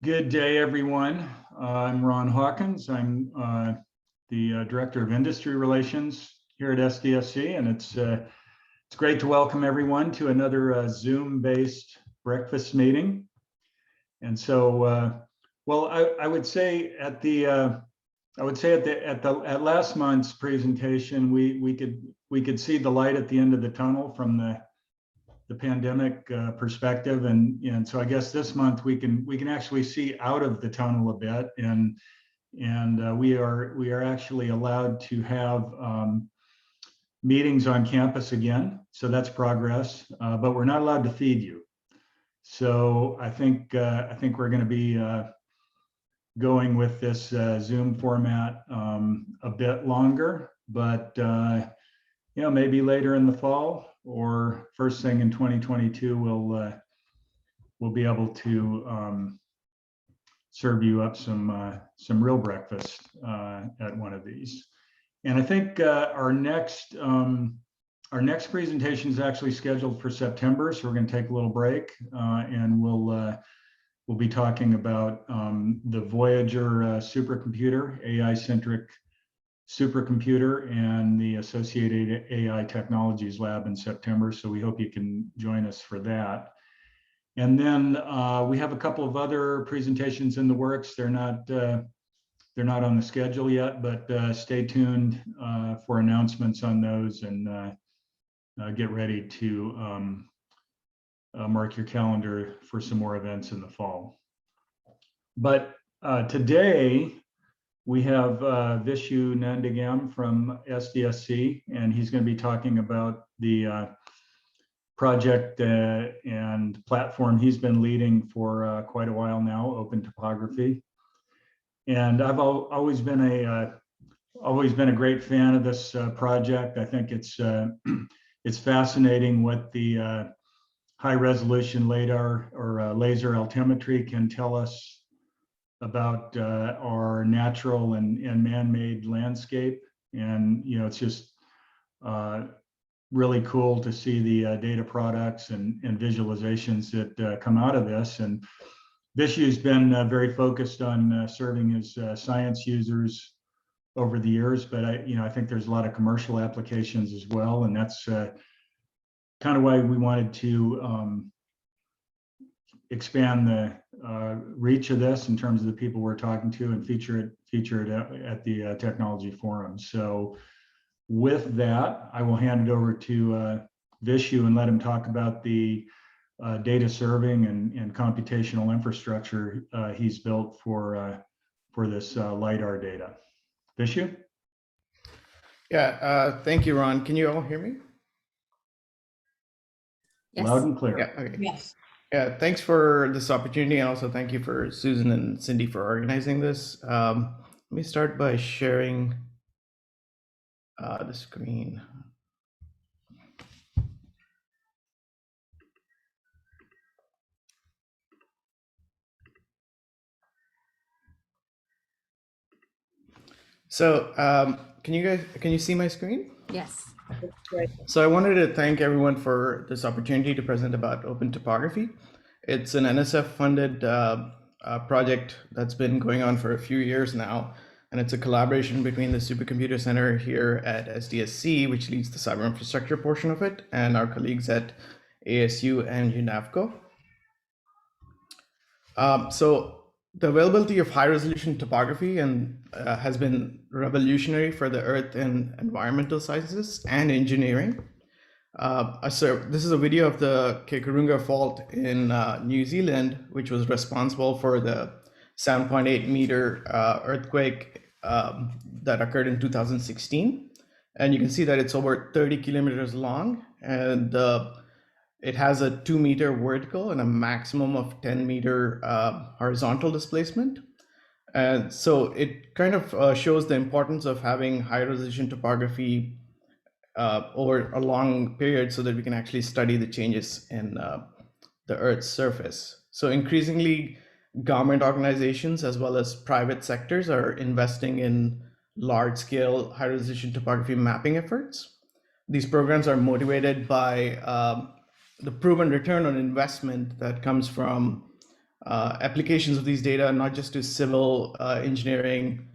Good day, everyone. I'm Ron Hawkins. I'm the Director of Industry Relations here at SDSC, and it's great to welcome everyone to another Zoom-based breakfast meeting. And so, well, I would say at last month's presentation, we could see the light at the end of the tunnel from the pandemic perspective, and so I guess this month we can actually see out of the tunnel a bit, and we are actually allowed to have meetings on campus again, so that's progress. But we're not allowed to feed you, so I think we're going to be going with this Zoom format a bit longer, but maybe later in the fall or first thing in 2022, we'll be able to serve you up some real breakfast at one of these. And I think our next presentation is actually scheduled for September, so we're going to take a little break, and we'll be talking about the Voyager supercomputer, AI-centric supercomputer, and the Associated AI Technologies Lab in September. So we hope you can join us for that. And then we have a couple of other presentations in the works. They're not on the schedule yet, but stay tuned for announcements on those, and get ready to mark your calendar for some more events in the fall. But today, we have Viswanath Nandigam from SDSC, and he's going to be talking about the project and platform he's been leading for quite a while now, OpenTopography. And I've always been a great fan of this project. I think it's fascinating what the high-resolution LiDAR or laser altimetry can tell us about our natural and man-made landscape. And it's just really cool to see the data products and visualizations that come out of this. And Vishu's been very focused on serving his science users over the years, but I think there's a lot of commercial applications as well, and that's kind of why we wanted to expand the reach of this in terms of the people we're talking to, and feature it at the technology forum. So with that, I will hand it over to Vishu and let him talk about the data serving and computational infrastructure he's built for this LiDAR data. Vishu? Yeah, thank you, Ron. Can you all hear me? Yes. Loud and clear. Yeah, okay. Yes. Yeah, thanks for this opportunity, and also thank you for Susan and Cindy for organizing this. Let me start by sharing the screen. So can you see my screen? Yes. So I wanted to thank everyone for this opportunity to present about OpenTopography. It's an NSF-funded project that's been going on for a few years now, and it's a collaboration between the Supercomputer Center here at SDSC, which leads the Cyberinfrastructure portion of it, and our colleagues at ASU and UNAVCO. So the availability of high-resolution topography has been revolutionary for the earth and environmental sciences and engineering. So this is a video of the Kekurunga Fault in New Zealand, which was responsible for the 7.8 meter earthquake that occurred in 2016. And you can see that it's over 30 kilometers long, and it has a 2 meter vertical and a maximum of 10 meter horizontal displacement. And so it kind of shows the importance of having high resolution topography over a long period, so that we can actually study the changes in the Earth's surface. So increasingly, government organizations as well as private sectors are investing in large-scale high-resolution topography mapping efforts. These programs are motivated by the proven return on investment that comes from applications of these data, not just to civil engineering,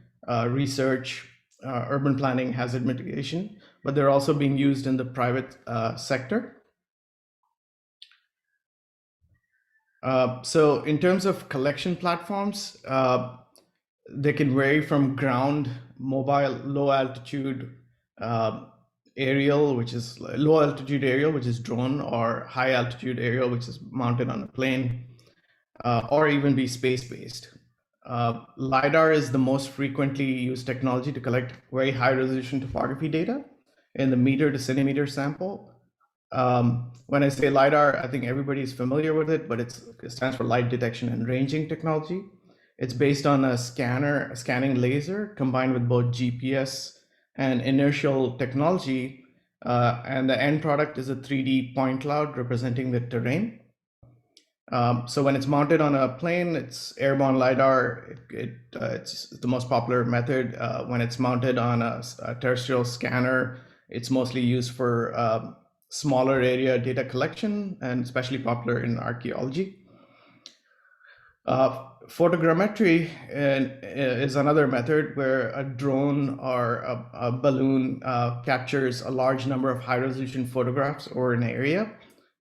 research, urban planning, hazard mitigation, but they're also being used in the private sector. So in terms of collection platforms, they can vary from ground, mobile, low altitude aerial, which is low altitude aerial, which is drone, or high altitude aerial, which is mounted on a plane, or even be space-based. LiDAR is the most frequently used technology to collect very high resolution topography data in the meter to centimeter sample. When I say LiDAR, I think everybody is familiar with it, but it stands for light detection and ranging technology. It's based on a scanning laser combined with both GPS and inertial technology. And the end product is a 3D point cloud representing the terrain. So when it's mounted on a plane, it's airborne LiDAR. It's the most popular method. When it's mounted on a terrestrial scanner, it's mostly used for smaller area data collection and especially popular in archaeology. Photogrammetry is another method where a drone or a balloon captures a large number of high-resolution photographs over an area,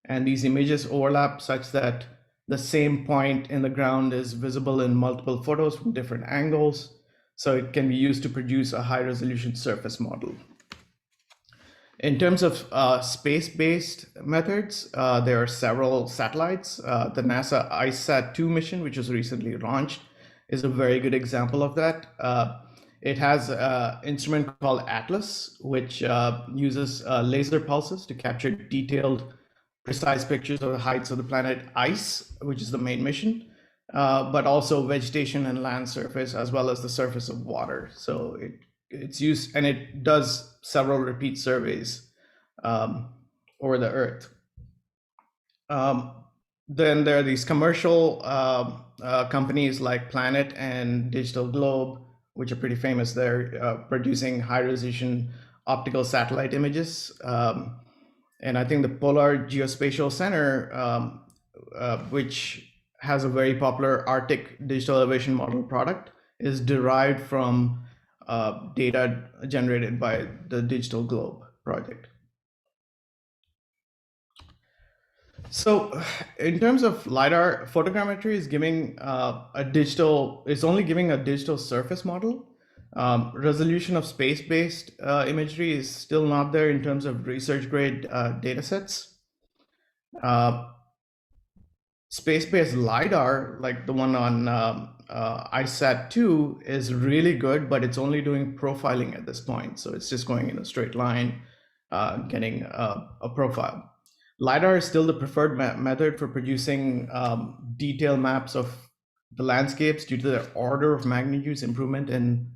and these images overlap such that the same point in the ground is visible in multiple photos from different angles, so it can be used to produce a high-resolution surface model. In terms of space-based methods, there are several satellites. The NASA ICESat-2 mission, which was recently launched, is a very good example of that. It has an instrument called Atlas, which uses laser pulses to capture detailed, precise pictures of the heights of the planet ice, which is the main mission, but also vegetation and land surface, as well as the surface of water. So it's used, and it does several repeat surveys over the Earth. Then there are these commercial companies like Planet and Digital Globe, which are pretty famous. They're producing high-resolution optical satellite images. And I think the Polar Geospatial Center, which has a very popular Arctic digital elevation model product, is derived from data generated by the Digital Globe project. So in terms of LiDAR, photogrammetry is giving it's only giving a digital surface model. Resolution of space-based imagery is still not there in terms of research-grade data sets. Space-based LiDAR, like the one on ICESat-2, is really good, but it's only doing profiling at this point. So it's just going in a straight line, getting a profile. LiDAR is still the preferred method for producing detailed maps of the landscapes due to their order of magnitudes improvement in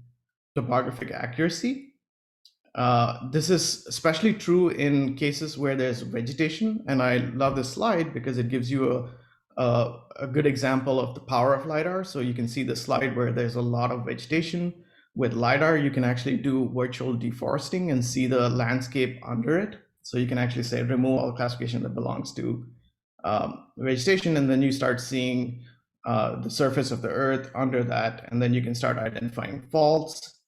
topographic accuracy. This is especially true in cases where there's vegetation, and I love this slide because it gives you a good example of the power of LiDAR. So you can see the slide where there's a lot of vegetation. With LiDAR, you can actually do virtual deforesting and see the landscape under it. So you can actually say remove all classification that belongs to vegetation, and then you start seeing the surface of the Earth under that, and then you can start identifying faults.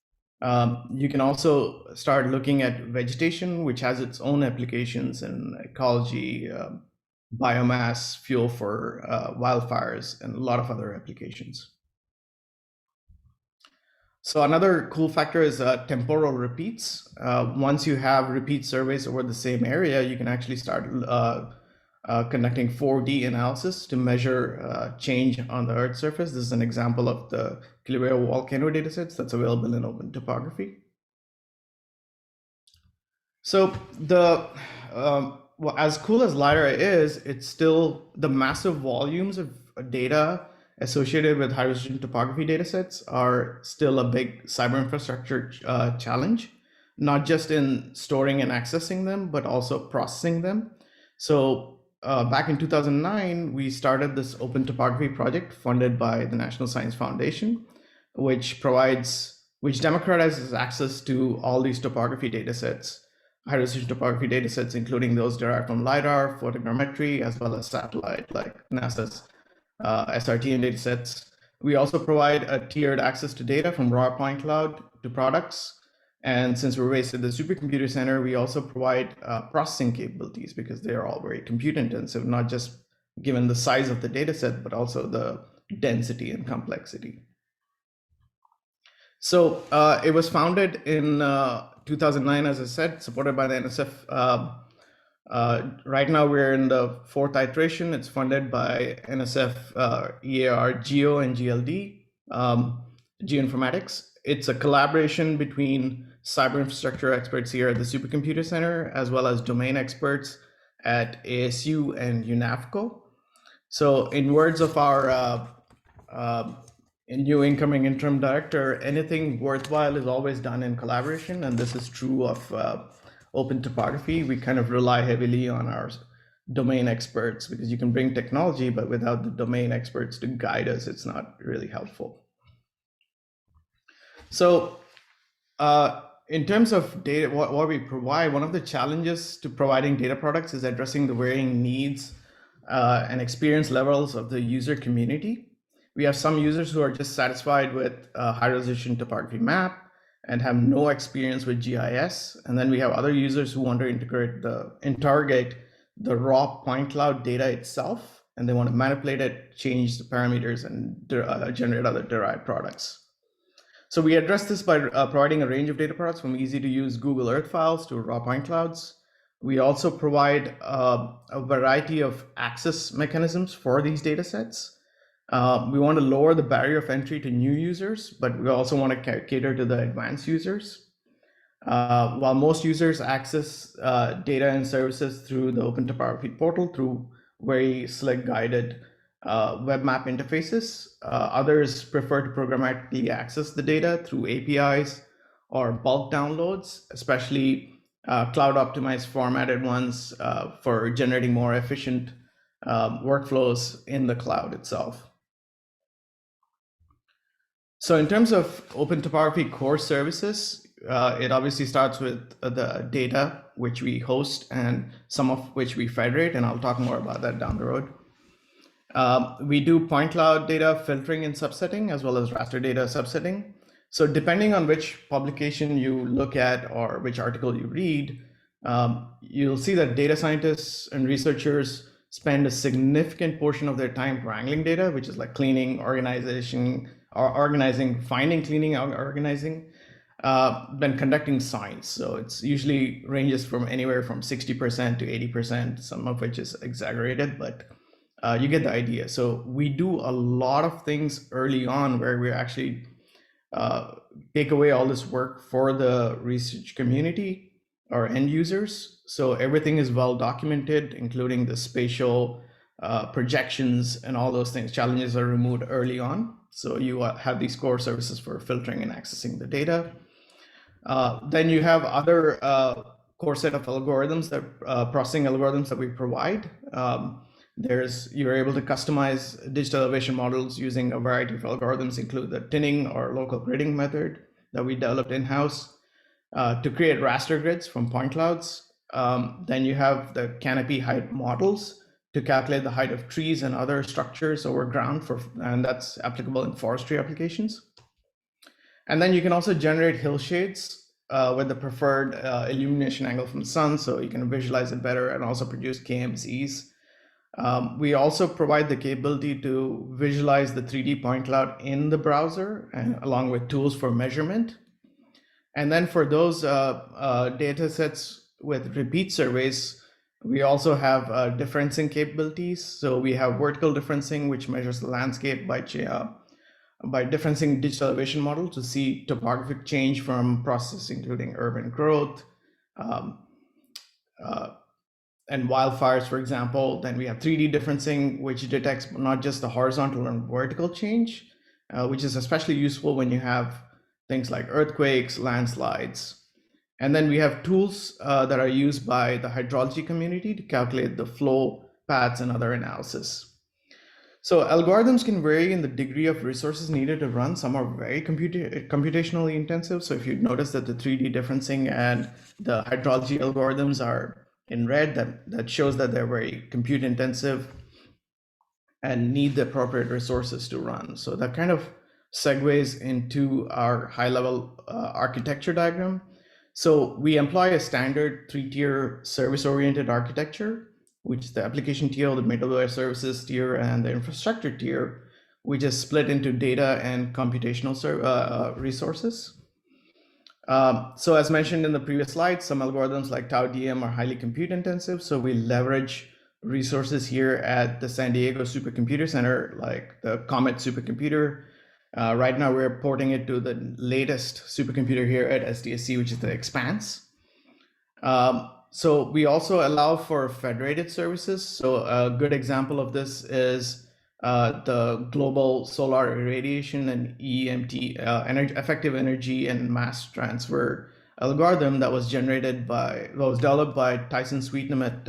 You can also start looking at vegetation, which has its own applications in ecology, biomass, fuel for wildfires, and a lot of other applications. So another cool factor is temporal repeats. Once you have repeat surveys over the same area, you can actually start conducting 4D analysis to measure change on the Earth's surface. This is an example of the Kilauea volcano datasets that's available in OpenTopography. So as cool as LiDAR is, it's still the massive volumes of data associated with high-resolution topography datasets are still a big cyberinfrastructure challenge, not just in storing and accessing them, but also processing them. So back in 2009, we started this OpenTopography project funded by the National Science Foundation, which democratizes access to all these topography datasets, high-resolution topography datasets, including those derived from LiDAR, photogrammetry, as well as satellite, like NASA's SRT and datasets. We also provide a tiered access to data from raw point cloud to products. And since we're based at the Supercomputer Center, we also provide processing capabilities because they are all very compute intensive, not just given the size of the data set, but also the density and complexity. So it was founded in 2009, as I said, supported by the NSF. Right now, we're in the 4th iteration. It's funded by NSF, EAR, Geo, and GLD, Geoinformatics. It's a collaboration between Cyberinfrastructure experts here at the Supercomputer Center, as well as domain experts at ASU and UNAFCO. So in words of our new incoming interim director, anything worthwhile is always done in collaboration, and this is true of OpenTopography. We kind of rely heavily on our domain experts because you can bring technology, but without the domain experts to guide us, it's not really helpful. So in terms of data, what we provide, one of the challenges to providing data products is addressing the varying needs and experience levels of the user community. We have some users who are just satisfied with a high resolution topography map and have no experience with GIS. And then we have other users who want to interrogate the raw point cloud data itself, and they want to manipulate it, change the parameters, and generate other derived products. So we address this by providing a range of data products from easy to use Google Earth files to raw point clouds. We also provide a variety of access mechanisms for these data sets. We want to lower the barrier of entry to new users, but we also want to cater to the advanced users. While most users access data and services through the OpenTopography portal through very slick guided web map interfaces, others prefer to programmatically access the data through APIs or bulk downloads, especially cloud optimized formatted ones for generating more efficient workflows in the cloud itself. So in terms of OpenTopography core services, it obviously starts with the data which we host and some of which we federate, and I'll talk more about that down the road. We do point cloud data filtering and subsetting, as well as raster data subsetting. So depending on which publication you look at or which article you read, you'll see that data scientists and researchers spend a significant portion of their time wrangling data, which is like cleaning, organizing, finding, cleaning, organizing, then conducting science. So it's usually ranges from anywhere from 60% to 80%, some of which is exaggerated, but you get the idea. So we do a lot of things early on where we actually take away all this work for the research community or end users. So everything is well documented, including the spatial projections and all those things. Challenges are removed early on. So you have these core services for filtering and accessing the data. Then you have other core set of algorithms, that processing algorithms that we provide. You're able to customize digital elevation models using a variety of algorithms, include the tinning or local gridding method that we developed in-house to create raster grids from point clouds. Then you have the canopy height models to calculate the height of trees and other structures over ground, and that's applicable in forestry applications. And then you can also generate hillshades with the preferred illumination angle from the sun, so you can visualize it better and also produce KMZs. We also provide the capability to visualize the 3D point cloud in the browser, and along with tools for measurement. And then for those data sets with repeat surveys, we also have differencing capabilities. So we have vertical differencing, which measures the landscape by differencing digital elevation model to see topographic change from processes including urban growth and wildfires, for example. Then we have 3D differencing, which detects not just the horizontal and vertical change, which is especially useful when you have things like earthquakes, landslides. And then we have tools that are used by the hydrology community to calculate the flow paths and other analysis. So algorithms can vary in the degree of resources needed to run. Some are very computationally intensive. So if you notice that the 3D differencing and the hydrology algorithms are in red, that shows that they're very compute intensive. and need the appropriate resources to run. So that kind of segues into our high-level architecture diagram. So we employ a standard 3-tier service-oriented architecture, which is the application tier, the middleware services tier, and the infrastructure tier, which is split into data and computational resources. So as mentioned in the previous slide, some algorithms like TAU-DM are highly compute intensive. So we leverage resources here at the San Diego Supercomputer Center, like the Comet supercomputer. Right now we're porting it to the latest supercomputer here at SDSC, which is the Expanse. So we also allow for federated services. So a good example of this is the global solar irradiation and EMT, effective energy and mass transfer algorithm that was developed by Tyson Sweetnam at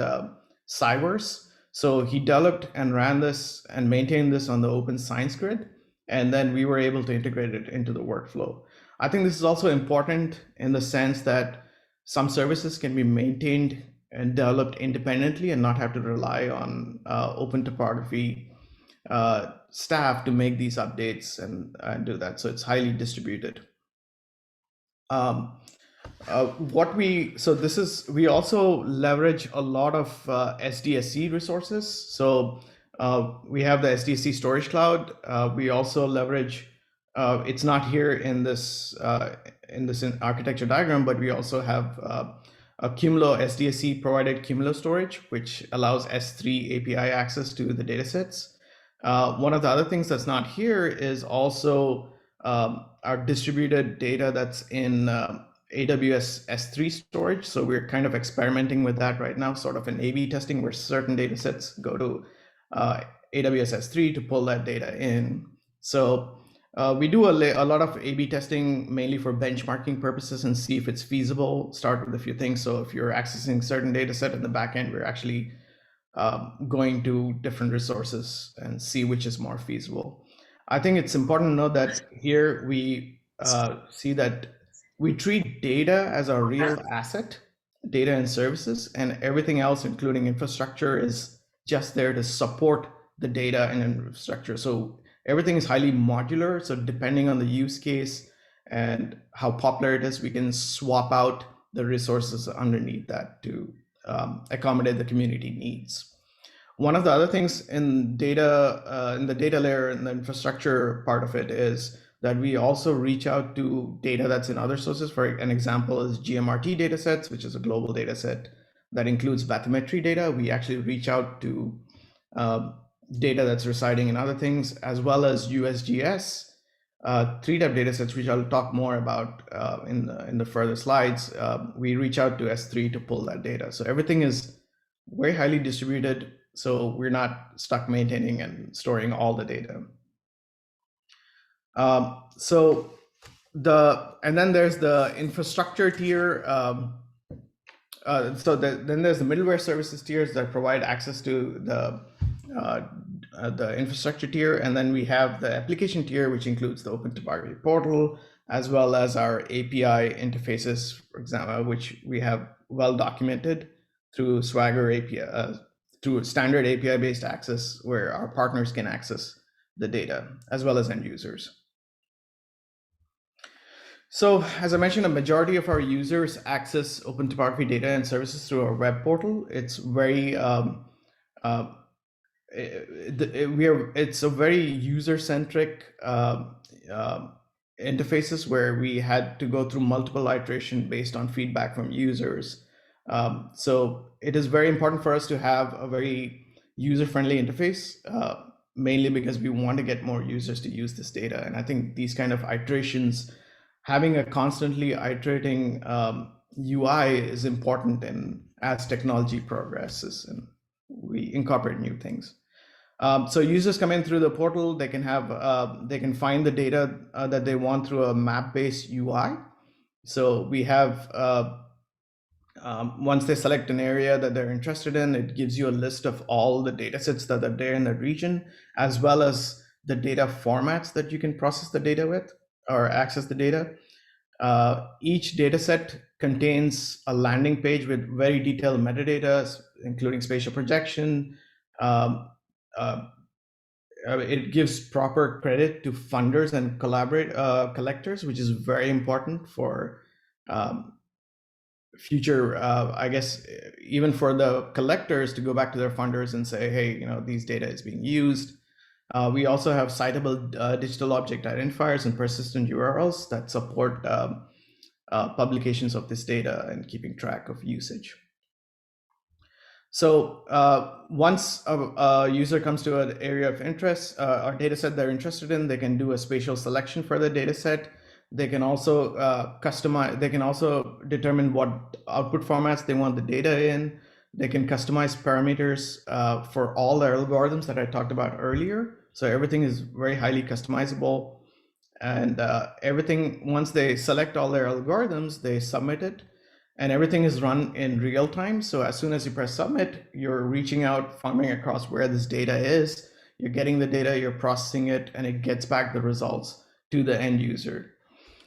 Cyverse. So he developed and ran this and maintained this on the Open Science Grid, and then we were able to integrate it into the workflow. I think this is also important in the sense that some services can be maintained and developed independently and not have to rely on OpenTopography staff to make these updates and do that. So it's highly distributed. We also leverage a lot of SDSC resources. So we have the SDSC storage cloud. We also leverage, it's not here in this architecture diagram, but we also have a Cumulo SDSC provided Cumulo storage, which allows S3 API access to the datasets. One of the other things that's not here is also our distributed data that's in AWS S3 storage. So we're kind of experimenting with that right now, sort of an A/B testing where certain data sets go to AWS S3 to pull that data in. So we do a lot of A/B testing mainly for benchmarking purposes and see if it's feasible. Start with a few things. So if you're accessing certain data set in the backend, we're actually going to different resources and see which is more feasible. I think it's important to know that here we see that we treat data as our real asset, data and services, and everything else, including infrastructure, is just there to support the data and infrastructure. So everything is highly modular. So depending on the use case and how popular it is, we can swap out the resources underneath that to accommodate the community needs. One of the other things in data, in the data layer and the infrastructure part of it is that we also reach out to data that's in other sources. For an example is GMRT datasets, which is a global data set that includes bathymetry data. We actually reach out to data that's residing in other things, as well as USGS 3-type datasets, which I'll talk more about in the further slides. We reach out to S3 to pull that data. So everything is very highly distributed, so we're not stuck maintaining and storing all the data. And then there's the infrastructure tier. Then there's the middleware services tiers that provide access to the infrastructure tier, and then we have the application tier, which includes the OpenTopography portal, as well as our API interfaces, for example, which we have well documented through Swagger API, through standard API-based access, where our partners can access the data, as well as end users. So as I mentioned, a majority of our users access OpenTopography data and services through our web portal. It's very it's a very user-centric interfaces where we had to go through multiple iteration based on feedback from users. So it is very important for us to have a very user-friendly interface, mainly because we want to get more users to use this data. And I think these kind of iterations, having a constantly iterating UI is important as technology progresses and we incorporate new things. So users come in through the portal, they can find the data that they want through a map-based UI. So we have, once they select an area that they're interested in, it gives you a list of all the data sets that are there in that region, as well as the data formats that you can process the data with or access the data. Each data set contains a landing page with very detailed metadata, including spatial projection, it gives proper credit to funders and collectors, which is very important for um, future, I guess, even for the collectors to go back to their funders and say, hey, these data is being used. We also have citable digital object identifiers and persistent URLs that support publications of this data and keeping track of usage. So once a user comes to an area of interest or data set they're interested in, they can do a spatial selection for the data set. They can also customize, they can also determine what output formats they want the data in. They can customize parameters for all the algorithms that I talked about earlier. So everything is very highly customizable. And everything, once they select all their algorithms, they submit it. And everything is run in real time. So as soon as you press submit, you're reaching out, farming across where this data is. You're getting the data, you're processing it, and it gets back the results to the end user.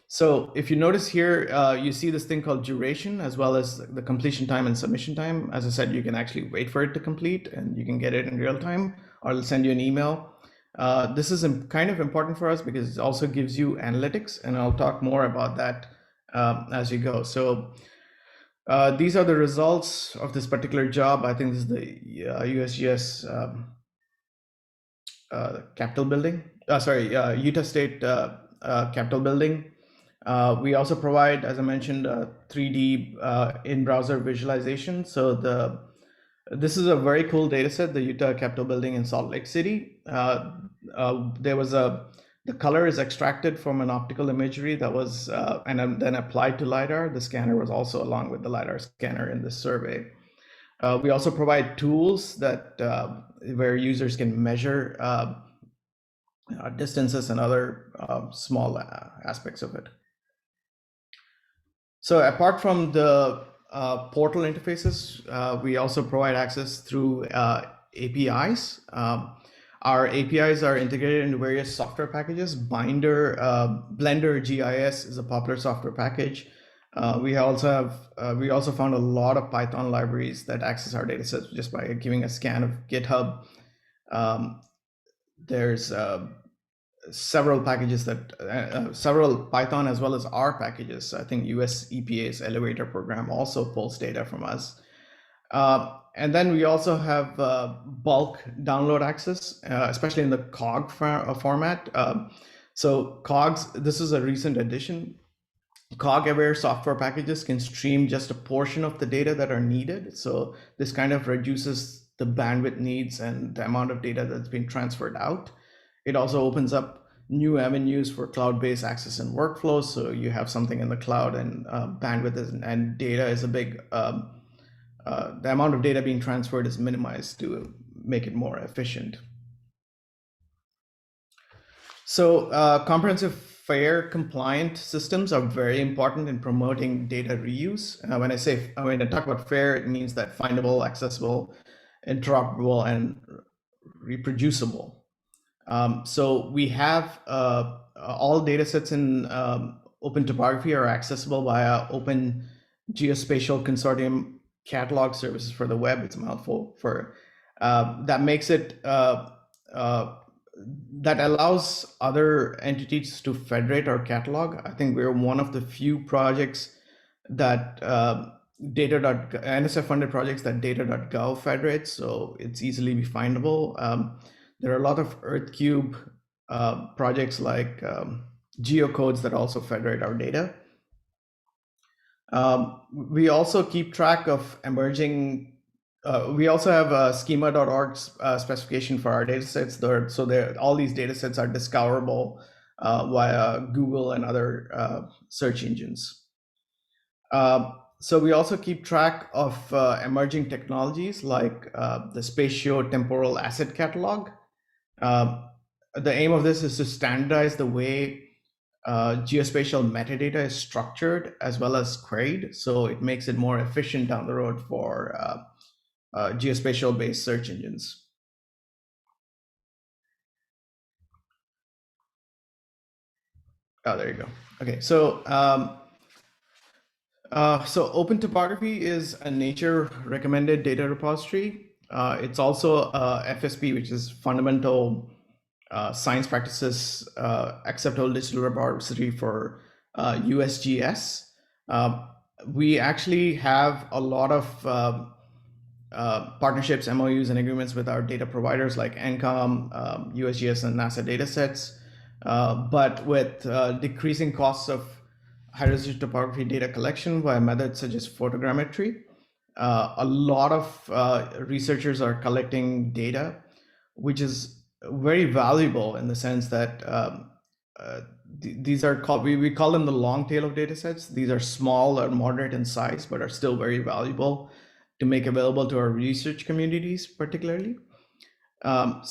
So if you notice here, you see this thing called duration, as well as the completion time and submission time. As I said, you can actually wait for it to complete, and you can get it in real time, or it'll send you an email. This is kind of important for us because it also gives you analytics, and I'll talk more about that as you go. So these are the results of this particular job. I think this is the USGS Capitol building. Utah State Capitol building. We also provide, as I mentioned, 3D in-browser visualization. So this is a very cool data set, the Utah Capitol building in Salt Lake City. The color is extracted from an optical imagery that was and then applied to LiDAR. The scanner was also along with the LiDAR scanner in this survey. We also provide tools that where users can measure distances and other small aspects of it. So apart from the portal interfaces, we also provide access through APIs. Our APIs are integrated into various software packages. Blender GIS is a popular software package. We also found a lot of Python libraries that access our datasets just by giving a scan of GitHub. There's several packages that several Python as well as R packages. I think USPS Elevator program also pulls data from us. And then we also have bulk download access, especially in the COG format. So COGs, this is a recent addition. COG-aware software packages can stream just a portion of the data that are needed. So this kind of reduces the bandwidth needs and the amount of data that's been transferred out. It also opens up new avenues for cloud-based access and workflows. So you have something in the cloud, and bandwidth and data is a big, the amount of data being transferred is minimized to make it more efficient. So comprehensive, fair, compliant systems are very important in promoting data reuse. When I talk about fair, it means that findable, accessible, interoperable, and reproducible. So we have all data sets in OpenTopography are accessible via Open Geospatial Consortium catalog services for the web. It's a mouthful for that makes it that allows other entities to federate our catalog. I think we're one of the few projects that NSF funded projects that data.gov federates, so it's easily findable. There are a lot of EarthCube projects like geocodes that also federate our data. We also keep track of emerging. We also have a schema.org specification for our datasets. All these datasets are discoverable via Google and other search engines. So we also keep track of emerging technologies like the Spatial Temporal Asset Catalog. The aim of this is to standardize the way geospatial metadata is structured as well as queried, so it makes it more efficient down the road for geospatial-based search engines. Oh, there you go. Okay, so so OpenTopography is a nature recommended data repository. It's also FSP, which is fundamental science practices acceptable digital repository for USGS. We actually have a lot of partnerships, MOUs, and agreements with our data providers like NCOM, USGS, and NASA datasets. But with decreasing costs of high-resolution topography data collection via methods such as photogrammetry, a lot of researchers are collecting data, which is very valuable in the sense that these are called, we call them the long tail of data sets. These are small or moderate in size, but are still very valuable to make available to our research communities, particularly. In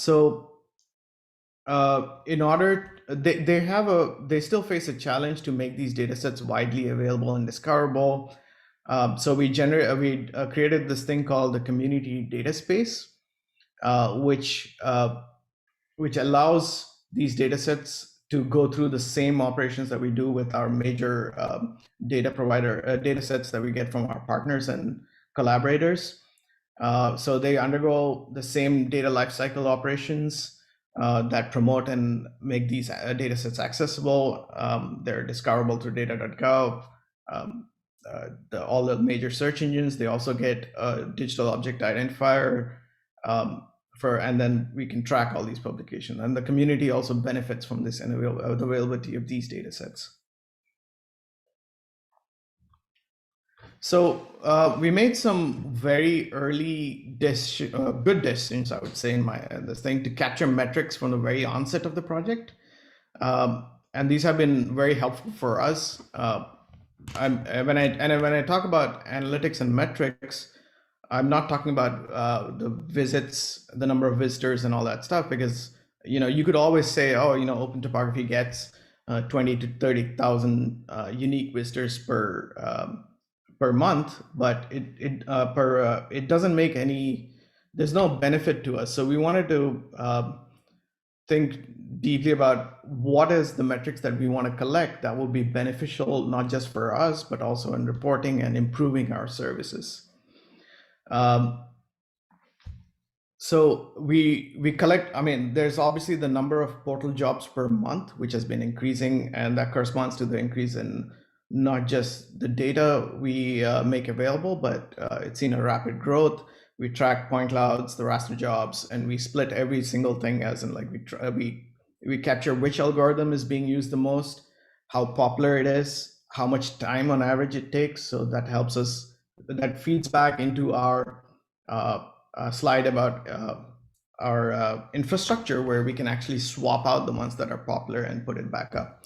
order, they still face a challenge to make these data sets widely available and discoverable. So we created this thing called the community data space, which allows these data sets to go through the same operations that we do with our major data provider data sets that we get from our partners and collaborators. So they undergo the same data lifecycle operations that promote and make these data sets accessible. They're discoverable through data.gov, all the major search engines. They also get a digital object identifier, and then we can track all these publications. And the community also benefits from this and the availability of these data sets. So we made some very early good decisions, I would say, in this thing to capture metrics from the very onset of the project. And these have been very helpful for us. When I talk about analytics and metrics, I'm not talking about the visits, the number of visitors and all that stuff, because you could always say, oh, OpenTopography gets 20 to 30,000 unique visitors per month, but it doesn't make any. There's no benefit to us. So we wanted to think deeply about what is the metrics that we want to collect that will be beneficial not just for us, but also in reporting and improving our services. So we collect, there's obviously the number of portal jobs per month, which has been increasing, and that corresponds to the increase in not just the data we make available, but it's seen a rapid growth. We track point clouds, the raster jobs, and we split every single thing as in like we capture which algorithm is being used the most, how popular it is, how much time on average it takes. So that helps us, that feeds back into our slide about our infrastructure, where we can actually swap out the ones that are popular and put it back up.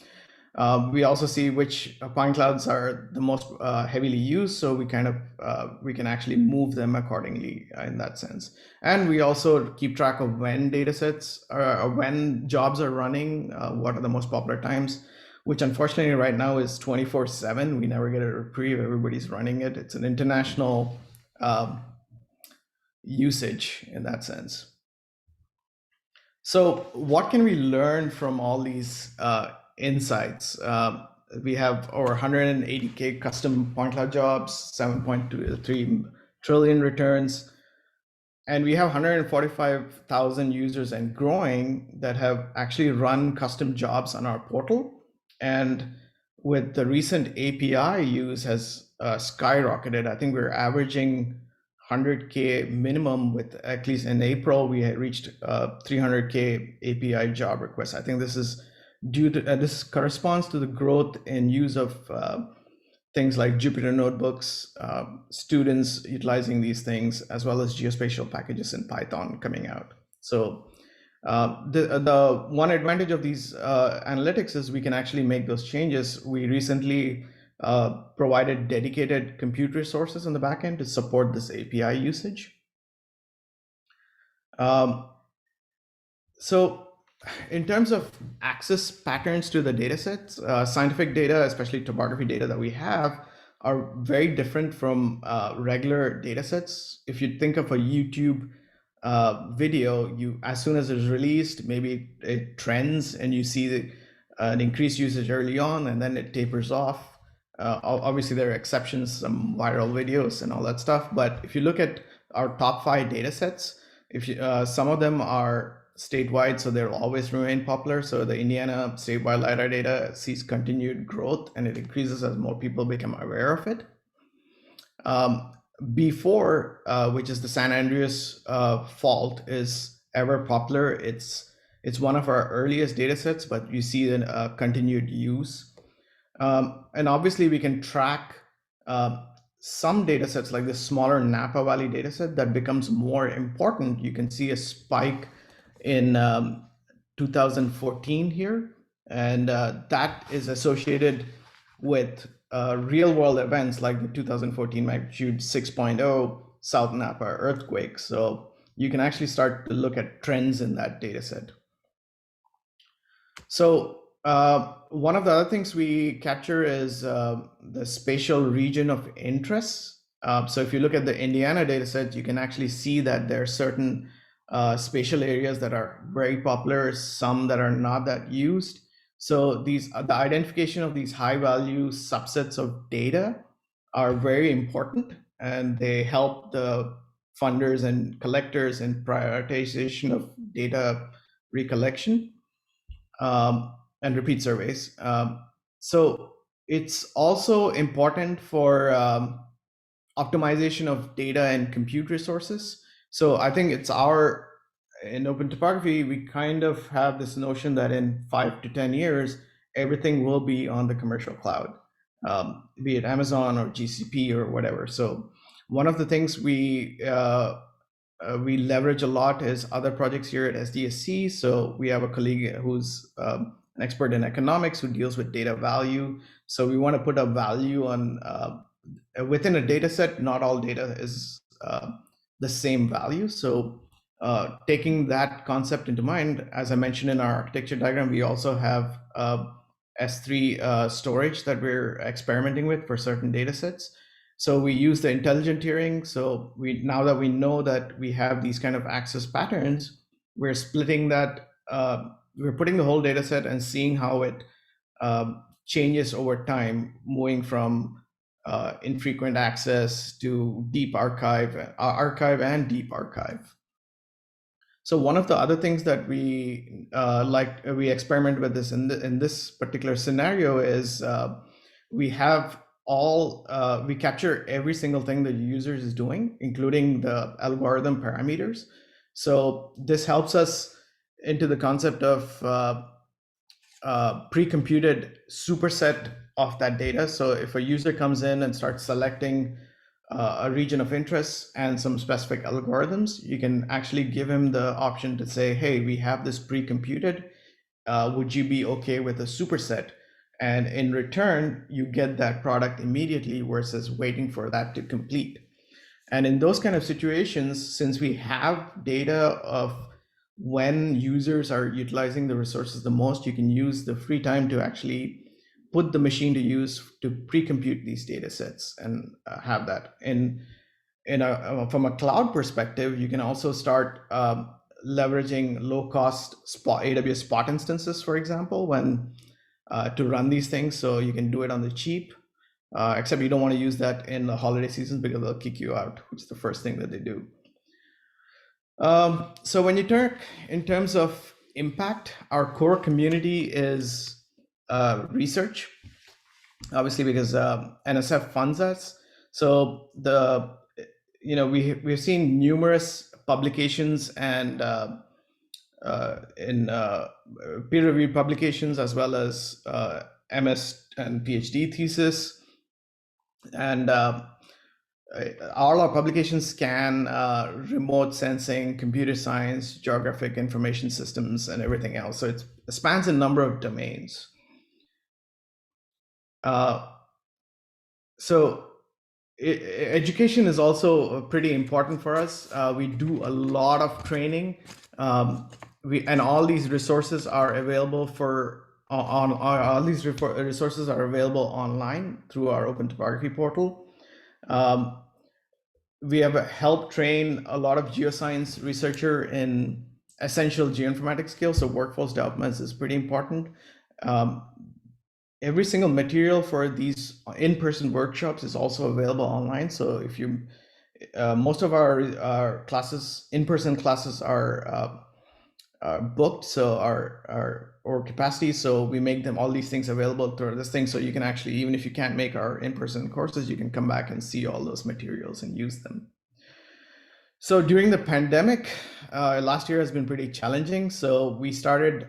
We also see which point clouds are the most heavily used, so we can actually move them accordingly in that sense. And we also keep track of when datasets or when jobs are running, what are the most popular times, which unfortunately right now is 24/7. We never get a reprieve. Everybody's running it. It's an international usage in that sense. So what can we learn from all these insights? We have over 180K custom point cloud jobs, 7.3 trillion returns, and we have 145,000 users and growing that have actually run custom jobs on our portal. And with the recent API use has skyrocketed. I think we're averaging 100K minimum, with at least in April, we had reached 300K API job requests. I think this is due to, this corresponds to the growth in use of things like Jupyter notebooks, students utilizing these things, as well as geospatial packages in Python coming out. So the one advantage of these analytics is we can actually make those changes. We recently provided dedicated compute resources on the backend to support this API usage. So in terms of access patterns to the data sets, scientific data, especially topography data that we have, are very different from regular data sets. If you think of a YouTube video, as soon as it's released, maybe it trends and you see an increased usage early on, and then it tapers off. Obviously, there are exceptions, some viral videos and all that stuff. But if you look at our top 5 data sets, some of them are statewide, so they'll always remain popular. So the Indiana statewide LiDAR data sees continued growth, and it increases as more people become aware of it. Before, which is the San Andreas fault, is ever popular. It's one of our earliest data sets, but you see the continued use. And obviously we can track some data sets like the smaller Napa Valley data set that becomes more important. You can see a spike in 2014 here, and that is associated with real world events like the 2014 magnitude 6.0 South Napa earthquake. So you can actually start to look at trends in that data set. So one of the other things we capture is the spatial region of interest. So if you look at the Indiana data set, you can actually see that there are certain spatial areas that are very popular, some that are not that used. So the identification of these high value subsets of data are very important, and they help the funders and collectors in prioritization of data recollection and repeat surveys. So it's also important for optimization of data and compute resources. So I think it's in OpenTopography, we kind of have this notion that in 5 to 10 years, everything will be on the commercial cloud, be it Amazon or GCP or whatever. So one of the things we leverage a lot is other projects here at SDSC. So we have a colleague who's an expert in economics who deals with data value. So we want to put a value on within a data set. Not all data is the same value. So taking that concept into mind, as I mentioned in our architecture diagram, we also have S3 storage that we're experimenting with for certain data sets. So we use the intelligent tiering. So now that we know that we have these kind of access patterns, we're splitting that, we're putting the whole data set and seeing how it changes over time, moving from infrequent access to deep archive and deep archive. So one of the other things that we we experiment with this in this particular scenario is we have we capture every single thing that the user is doing, including the algorithm parameters. So this helps us into the concept of pre-computed superset of that data. So if a user comes in and starts selecting a region of interest and some specific algorithms, you can actually give him the option to say, hey, we have this pre-computed, would you be okay with a superset? And in return, you get that product immediately versus waiting for that to complete. And in those kind of situations, since we have data of when users are utilizing the resources the most, you can use the free time to actually put the machine to use to pre-compute these data sets and have that. From a cloud perspective, you can also start leveraging low-cost AWS Spot instances, for example, to run these things. So you can do it on the cheap, except you don't want to use that in the holiday seasons because they'll kick you out, which is the first thing that they do. So when you talk in terms of impact, our core community is research, obviously, because NSF funds us. So we've seen numerous publications and in peer-reviewed publications, as well as MS and PhD thesis, and all our publications scan remote sensing, computer science, geographic information systems, and everything else. So it spans a number of domains. So education is also pretty important for us. We do a lot of training, and all these resources are available resources are available online through our OpenTopography portal. We have helped train a lot of geoscience researcher in essential geoinformatics skills. So workforce development is pretty important. Every single material for these in-person workshops is also available online. So if you, most of our classes, in-person classes are booked, so our capacity, so we make them all these things available through this thing, so you can actually, even if you can't make our in-person courses, you can come back and see all those materials and use them. So during the pandemic, last year has been pretty challenging, so we started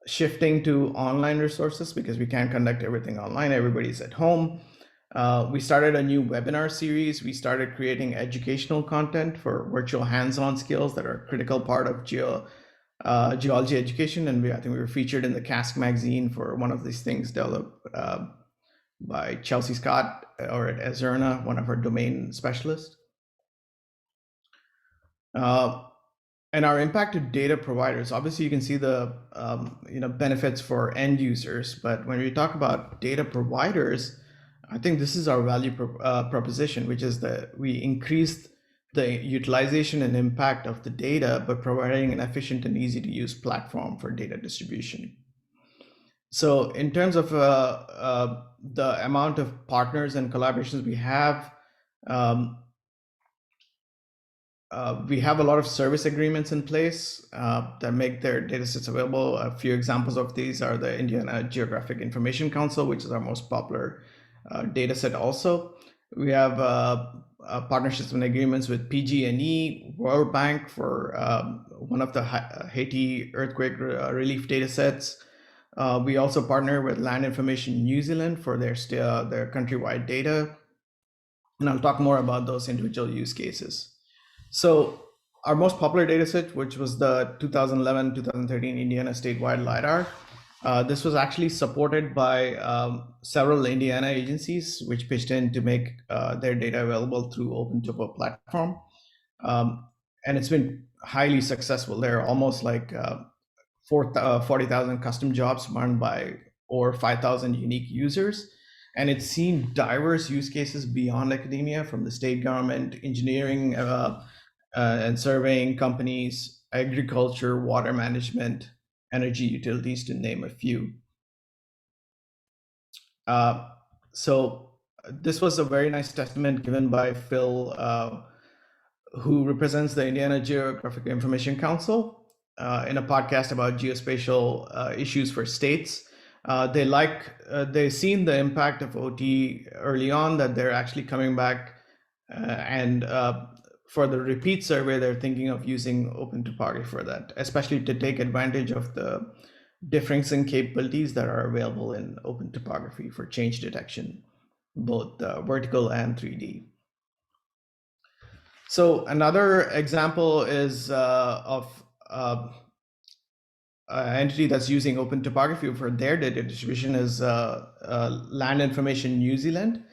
shifting to online resources because we can't conduct everything online. Everybody's at home. We started a new webinar series. We started creating educational content for virtual hands-on skills that are a critical part of geology education. And I think we were featured in the Cask magazine for one of these things developed by Chelsea Scott or at Azurna, one of our domain specialists. And our impact to data providers, obviously you can see the benefits for end users, but when we talk about data providers, I think this is our value proposition, which is that we increased the utilization and impact of the data by providing an efficient and easy to use platform for data distribution. So in terms of the amount of partners and collaborations we have a lot of service agreements in place that make their datasets available. A few examples of these are the Indiana Geographic Information Council, which is our most popular dataset also. We have partnerships and agreements with PG&E, World Bank for one of the Haiti earthquake relief datasets. We also partner with Land Information New Zealand for their countrywide data. And I'll talk more about those individual use cases. So our most popular dataset, which was the 2011-2013 Indiana statewide LiDAR, this was actually supported by several Indiana agencies, which pitched in to make their data available through OpenTopography platform. And it's been highly successful. There are almost like 40,000 custom jobs run by over 5,000 unique users. And it's seen diverse use cases beyond academia, from the state government, engineering and surveying companies, agriculture, water management, energy utilities, to name a few. So this was a very nice testament given by Phil, who represents the Indiana Geographic Information Council, in a podcast about geospatial issues for states. They've seen the impact of OT early on, that they're actually coming back and for the repeat survey, they're thinking of using OpenTopography for that, especially to take advantage of the differencing capabilities that are available in OpenTopography for change detection, both vertical and 3D. So another example is of an entity that's using OpenTopography for their data distribution is Land Information New Zealand.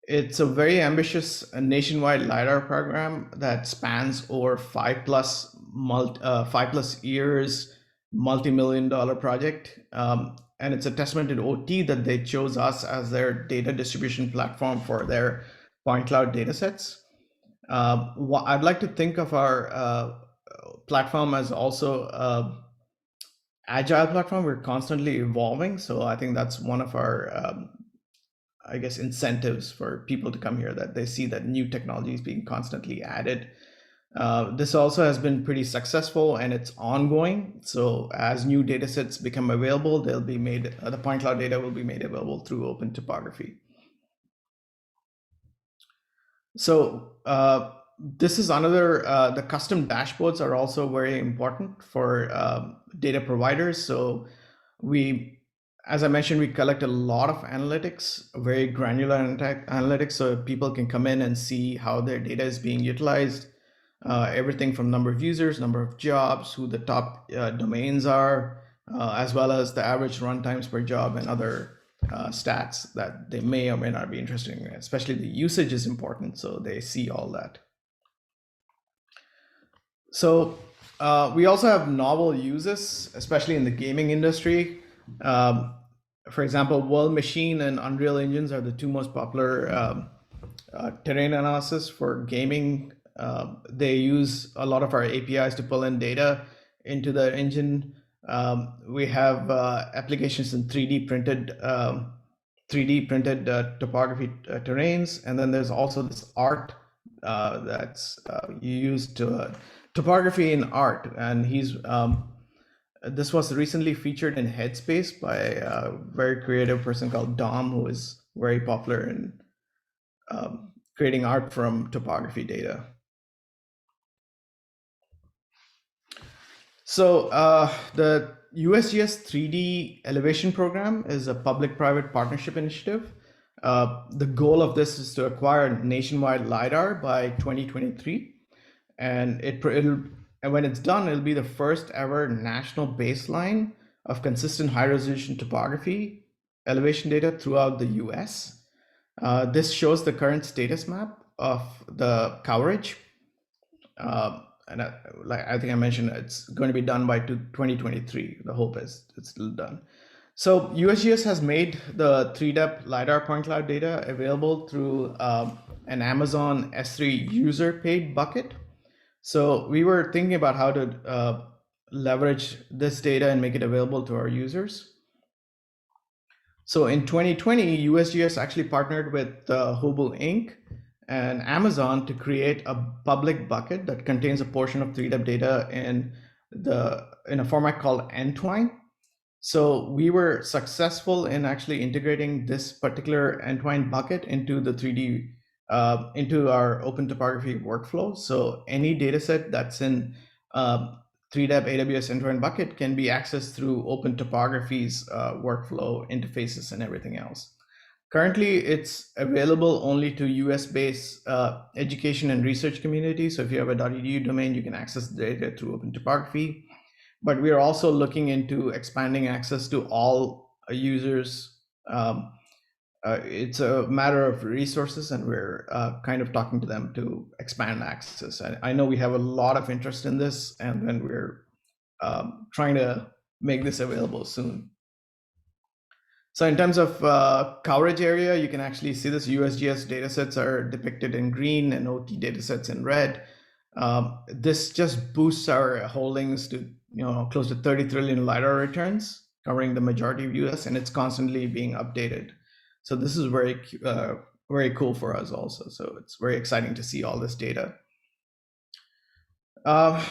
It's a very ambitious nationwide LiDAR program that spans over 5+ years, multi-million-dollar project. And it's a testament to OT that they chose us as their data distribution platform for their point cloud datasets. I'd like to think of our platform as also agile platform. We're constantly evolving. So I think that's one of our incentives for people to come here, that they see that new technology is being constantly added. This also has been pretty successful and it's ongoing. So as new data sets become available, they'll be made, the point cloud data will be made available through OpenTopography. So this is another, the custom dashboards are also very important for data providers. So as I mentioned, we collect a lot of analytics, very granular analytics, so people can come in and see how their data is being utilized. Everything from number of users, number of jobs, who the top domains are, as well as the average runtimes per job and other stats that they may or may not be interested in. Especially the usage is important, so they see all that. So we also have novel uses, especially in the gaming industry. For example, World Machine and Unreal Engines are the two most popular terrain analysis for gaming. They use a lot of our APIs to pull in data into the engine. We have applications in 3D printed topography terrains, and then there's also this art that's you use to topography in art, and he's this was recently featured in Headspace by a very creative person called Dom, who is very popular in creating art from topography data. So the USGS 3D Elevation Program is a public-private partnership initiative. The goal of this is to acquire nationwide LiDAR by 2023. And when it's done, it'll be the first ever national baseline of consistent high-resolution topography elevation data throughout the US. This shows the current status map of the coverage. And I think I mentioned, it's going to be done by 2023. The hope is it's still done. So USGS has made the 3D LiDAR point cloud data available through an Amazon S3 user paid bucket. So we were thinking about how to leverage this data and make it available to our users. So in 2020, USGS actually partnered with Hubble Inc. and Amazon to create a public bucket that contains a portion of 3D data in a format called entwine. So we were successful in actually integrating this particular entwine bucket into the 3D into our OpenTopography workflow. So any data set that's in 3D AWS entwine bucket can be accessed through OpenTopography's workflow interfaces and everything else. Currently, it's available only to US-based education and research community. So if you have a .edu domain, you can access the data through OpenTopography. But we are also looking into expanding access to all users. It's a matter of resources, and we're kind of talking to them to expand access. I know we have a lot of interest in this, and then we're trying to make this available soon. So in terms of coverage area, you can actually see this. USGS datasets are depicted in green and OT datasets in red. This just boosts our holdings to close to 30 trillion LiDAR returns, covering the majority of US, and it's constantly being updated. So this is very cool for us also. So it's very exciting to see all this data.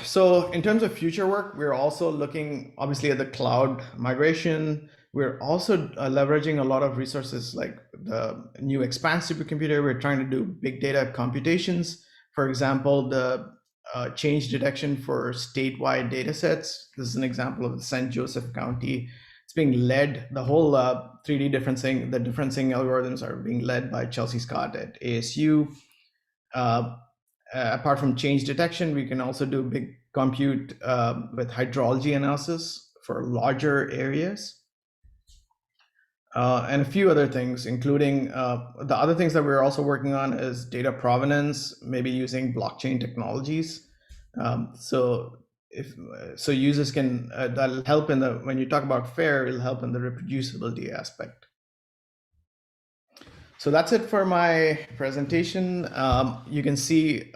So in terms of future work, we're also looking obviously at the cloud migration. We're also leveraging a lot of resources like the new Expand supercomputer. We're trying to do big data computations. For example, the change detection for statewide data sets. This is an example of the St. Joseph County. It's being led, the whole 3D differencing, the differencing algorithms are being led by Chelsea Scott at ASU. Apart from change detection, we can also do big compute with hydrology analysis for larger areas. And a few other things, including the other things that we're also working on is data provenance, maybe using blockchain technologies. So users can, that'll help when you talk about FAIR, it'll help in the reproducibility aspect. So that's it for my presentation. You can see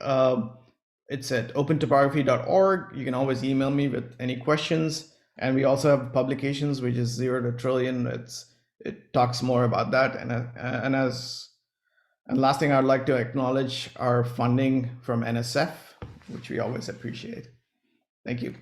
it's at opentopography.org. You can always email me with any questions. And we also have publications, which is 0 to Trillion. It talks more about that. And last thing, I'd like to acknowledge our funding from NSF, which we always appreciate. Thank you.